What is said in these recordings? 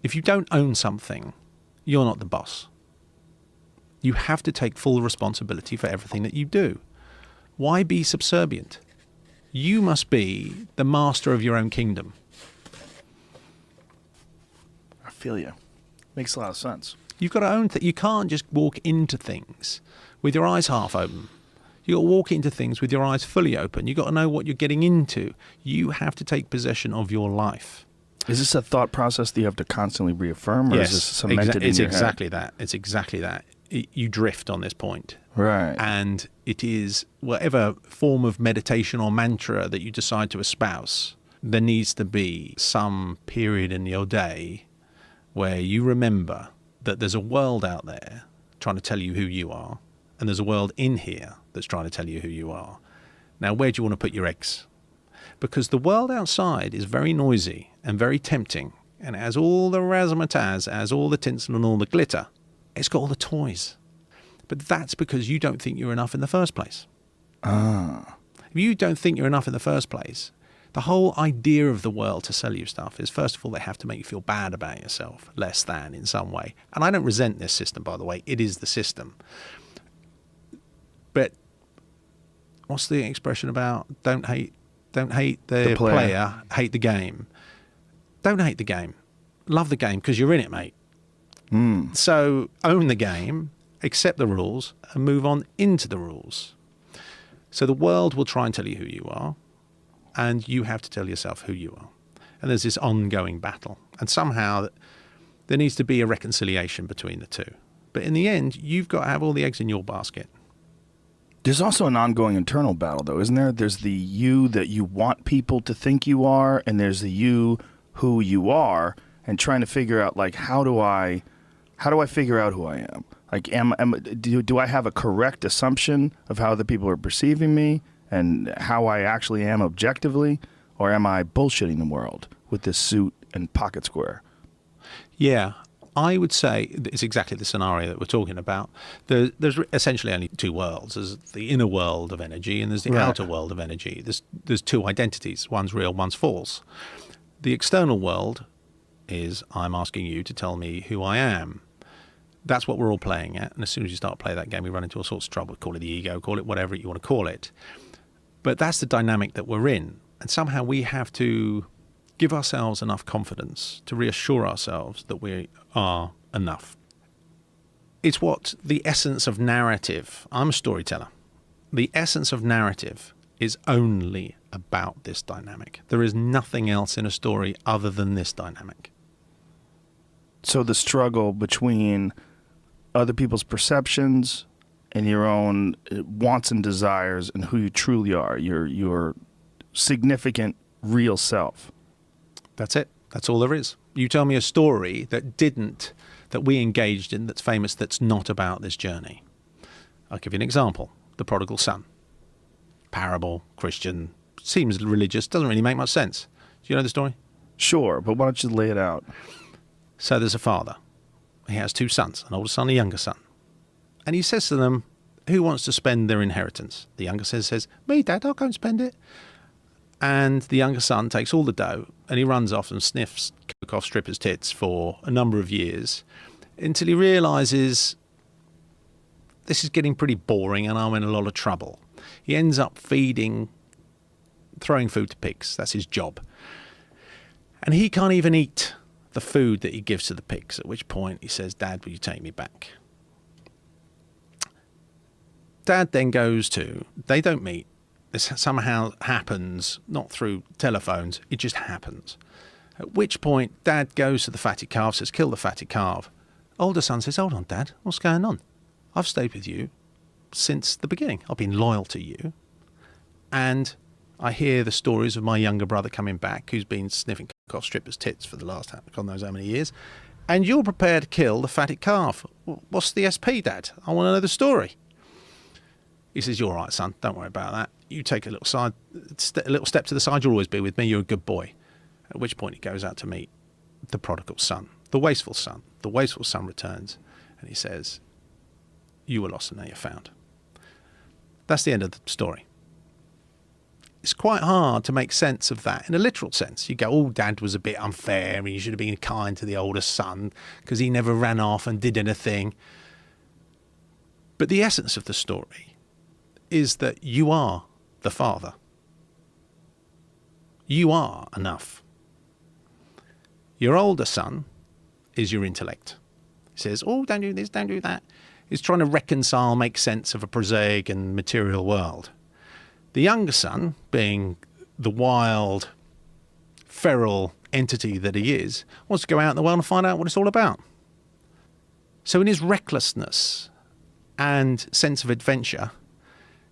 If you don't own something, you're not the boss. You have to take full responsibility for everything that you do. Why be subservient? You must be the master of your own kingdom. I feel you. Makes a lot of sense. You've got to own that. You can't just walk into things with your eyes half open. You've got to walk into things with your eyes fully open. You've got to know what you're getting into. You have to take possession of your life. Is this a thought process that you have to constantly reaffirm, or Yes, is this cemented in your it's head? exactly that. It's exactly that. You drift on this point. Right. And it is whatever form of meditation or mantra that you decide to espouse, there needs to be some period in your day where you remember that there's a world out there trying to tell you who you are, and there's a world in here that's trying to tell you who you are. Now, where do you want to put your eggs? Because the world outside is very noisy and very tempting, and it has all the razzmatazz, it has all the tinsel and all the glitter. It's got all the toys. But that's because you don't think you're enough in the first place. If you don't think you're enough in the first place, the whole idea of the world to sell you stuff is, first of all, they have to make you feel bad about yourself, less than in some way. And I don't resent this system, by the way. It is the system. But what's the expression about don't hate the player, hate the game? Don't hate the game. Love the game because you're in it, mate. So own the game, accept the rules, and move on into the rules. So the world will try and tell you who you are, and you have to tell yourself who you are. And there's this ongoing battle. And somehow there needs to be a reconciliation between the two. But in the end, you've got to have all the eggs in your basket. There's also an ongoing internal battle, though, isn't there? There's the you that you want people to think you are, and there's the you who you are, and trying to figure out, like, how do I figure out who I am? Like, do I have a correct assumption of how the people are perceiving me and how I actually am objectively, or am I bullshitting the world with this suit and pocket square? Yeah, I would say it's exactly the scenario that we're talking about. There's essentially only two worlds. There's the inner world of energy and there's the outer world of energy. There's two identities. One's real, one's false. The external world is I'm asking you to tell me who I am. That's what we're all playing at. And as soon as you start playing that game, we run into all sorts of trouble. Call it the ego, call it whatever you want to call it. But that's the dynamic that we're in. And somehow we have to give ourselves enough confidence to reassure ourselves that we are enough. It's what the essence of narrative. I'm a storyteller. The essence of narrative is only about this dynamic. There is nothing else in a story other than this dynamic. So the struggle between other people's perceptions and your own wants and desires and who you truly are, your significant real self. That's it. That's all there is. You tell me a story that we engaged in, that's famous, that's not about this journey. I'll give you an example. The Prodigal Son. Parable, Christian, seems religious, doesn't really make much sense. Do you know the story? Sure, but why don't you lay it out? So there's a father. He has two sons, an older son, a younger son. And he says to them, who wants to spend their inheritance? The younger son says, me, Dad, I'll go and spend it. And the younger son takes all the dough and he runs off and sniffs coke off strippers' tits for a number of years until he realizes this is getting pretty boring and I'm in a lot of trouble. He ends up throwing food to pigs. That's his job. And he can't even eat the food that he gives to the pigs, at which point he says, Dad, will you take me back? Dad then they don't meet. This somehow happens, not through telephones, it just happens. At which point, Dad goes to the fatted calf, says, kill the fatted calf. Older son says, hold on, Dad, what's going on? I've stayed with you since the beginning. I've been loyal to you. And I hear the stories of my younger brother coming back, who's been sniffing cock strippers' tits for the last God knows how many years. And you're prepared to kill the fatted calf. What's the SP, Dad? I want to know the story. He says, you're all right, son. Don't worry about that. You take a little step to the side. You'll always be with me. You're a good boy. At which point he goes out to meet the prodigal son, the wasteful son. The wasteful son returns and he says, you were lost and now you're found. That's the end of the story. it's quite hard to make sense of that in a literal sense. You go, oh, Dad was a bit unfair and he should have been kind to the older son because he never ran off and did anything. But the essence of the story is that you are the father. You are enough. Your older son is your intellect. He says, oh, don't do this, don't do that. He's trying to reconcile, make sense of a prosaic and material world. The younger son, being the wild, feral entity that he is, wants to go out in the world and find out what it's all about. So in his recklessness and sense of adventure,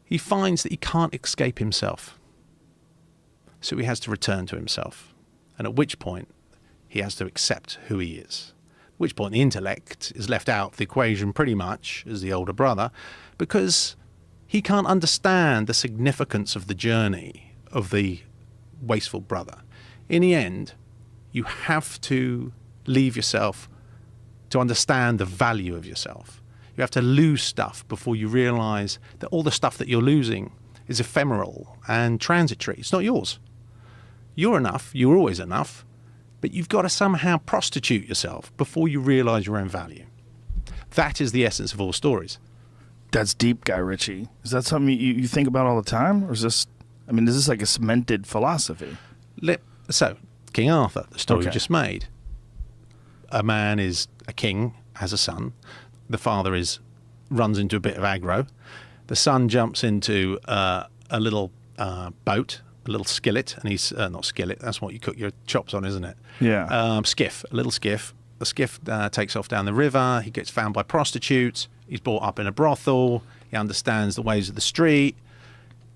he finds that he can't escape himself. So he has to return to himself. And at which point, he has to accept who he is. At which point, the intellect is left out of the equation pretty much as the older brother, because he can't understand the significance of the journey of the wasteful brother. In the end, you have to leave yourself to understand the value of yourself. You have to lose stuff before you realize that all the stuff that you're losing is ephemeral and transitory. It's not yours. You're enough. You're always enough. But you've got to somehow prostitute yourself before you realize your own value. That is the essence of all stories. That's deep, Guy Ritchie. Is that something you think about all the time? Or is this like a cemented philosophy? So, King Arthur, the story you just made. A man is a king, has a son. The father runs into a bit of aggro. The son jumps into a little boat, a little skillet, and he's not skillet. That's what you cook your chops on, isn't it? Yeah. Skiff, a little skiff. The skiff takes off down the river. He gets found by prostitutes. He's brought up in a brothel. He understands the ways of the street.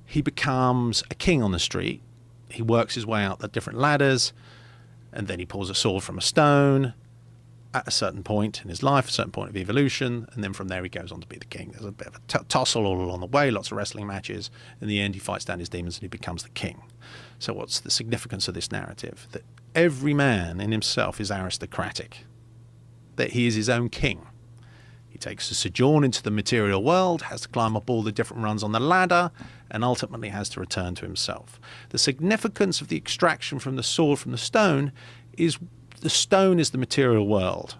He becomes a king on the street. He works his way out the different ladders, and then he pulls a sword from a stone at a certain point in his life, a certain point of evolution, and then from there he goes on to be the king. There's a bit of a tussle all along the way, lots of wrestling matches. In the end, he fights down his demons and he becomes the king. So what's the significance of this narrative? That every man in himself is aristocratic, that he is his own king. He takes a sojourn into the material world, has to climb up all the different rungs on the ladder, and ultimately has to return to himself. The significance of the extraction from the sword from the stone is the stone is the material world.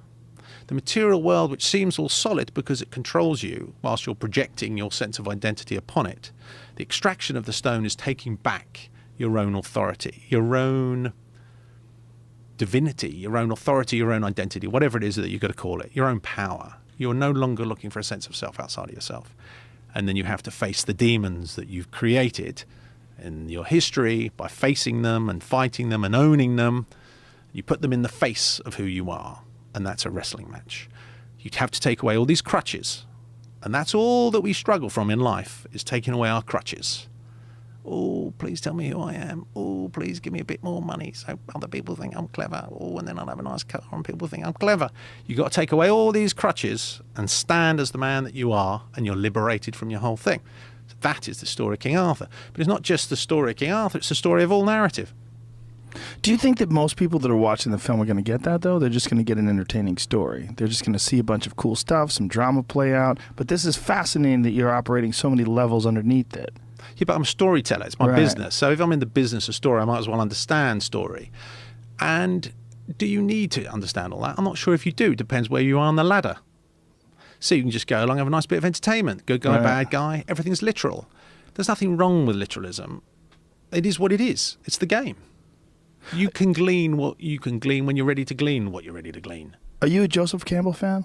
The material world which seems all solid because it controls you whilst you're projecting your sense of identity upon it. The extraction of the stone is taking back your own authority, your own divinity, your own authority, your own identity, whatever it is that you've got to call it, your own power. You're no longer looking for a sense of self outside of yourself. And then you have to face the demons that you've created in your history by facing them and fighting them and owning them. You put them in the face of who you are, and that's a wrestling match. You'd have to take away all these crutches, and that's all that we struggle from in life, is taking away our crutches. Oh, please tell me who I am. Oh, please give me a bit more money so other people think I'm clever. Oh, and then I'll have a nice car and people think I'm clever. You've got to take away all these crutches and stand as the man that you are, and you're liberated from your whole thing. So that is the story of King Arthur. But it's not just the story of King Arthur, it's the story of all narrative. Do you think that most people that are watching the film are going to get that, though? They're just going to get an entertaining story. They're just going to see a bunch of cool stuff, some drama play out. But this is fascinating that you're operating so many levels underneath it. Yeah, but I'm a storyteller. It's my business. So if I'm in the business of story, I might as well understand story. And do you need to understand all that? I'm not sure if you do. Depends where you are on the ladder. So you can just go along, have a nice bit of entertainment. Good guy, bad guy. Everything's literal. There's nothing wrong with literalism. It is what it is. It's the game. You can glean what you can glean when you're ready to glean what you're ready to glean. Are you a Joseph Campbell fan?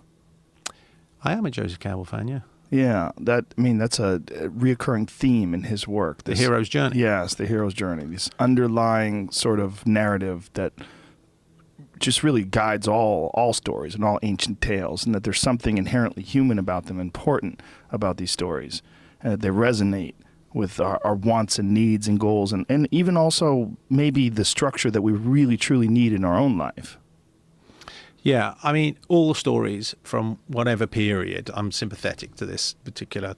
I am a Joseph Campbell fan, yeah. Yeah, that's a reoccurring theme in his work. The hero's journey. Yes, the hero's journey. This underlying sort of narrative that just really guides all stories and all ancient tales, and that there's something inherently human about them, important about these stories. They resonate with our wants and needs and goals, and even also maybe the structure that we really truly need in our own life. Yeah, I mean, all the stories from whatever period, I'm sympathetic to this particular,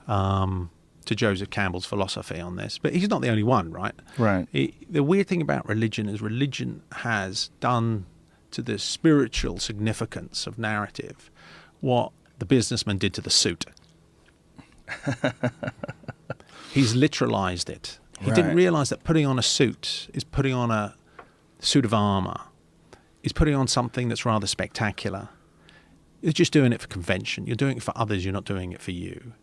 to Joseph Campbell's philosophy on this. But he's not the only one, right? Right. The weird thing about religion is religion has done to the spiritual significance of narrative what the businessman did to the suit. He's literalized it. He didn't Right. realize that putting on a suit is putting on a suit of armor, is putting on something that's rather spectacular. You're just doing it for convention. You're doing it for others. You're not doing it for you.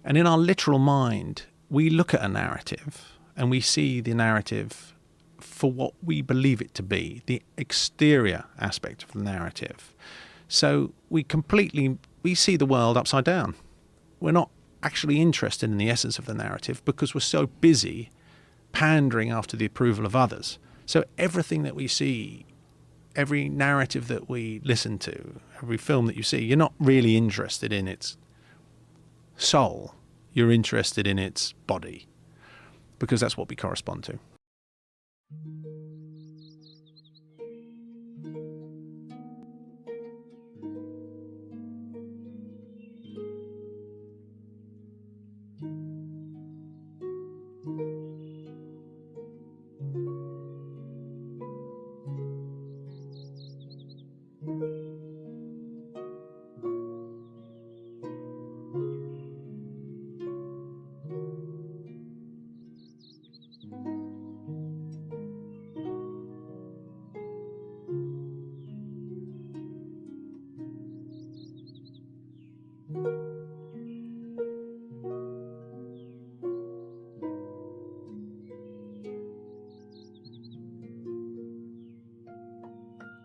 And in our literal mind, we look at a narrative and we see the narrative for what we believe it to be, the exterior aspect of the narrative. So we see the world upside down. We're not actually interested in the essence of the narrative because we're so busy pandering after the approval of others. So everything that we see, every narrative that we listen to, every film that you see, you're not really interested in its soul. You're interested in its body because that's what we correspond to.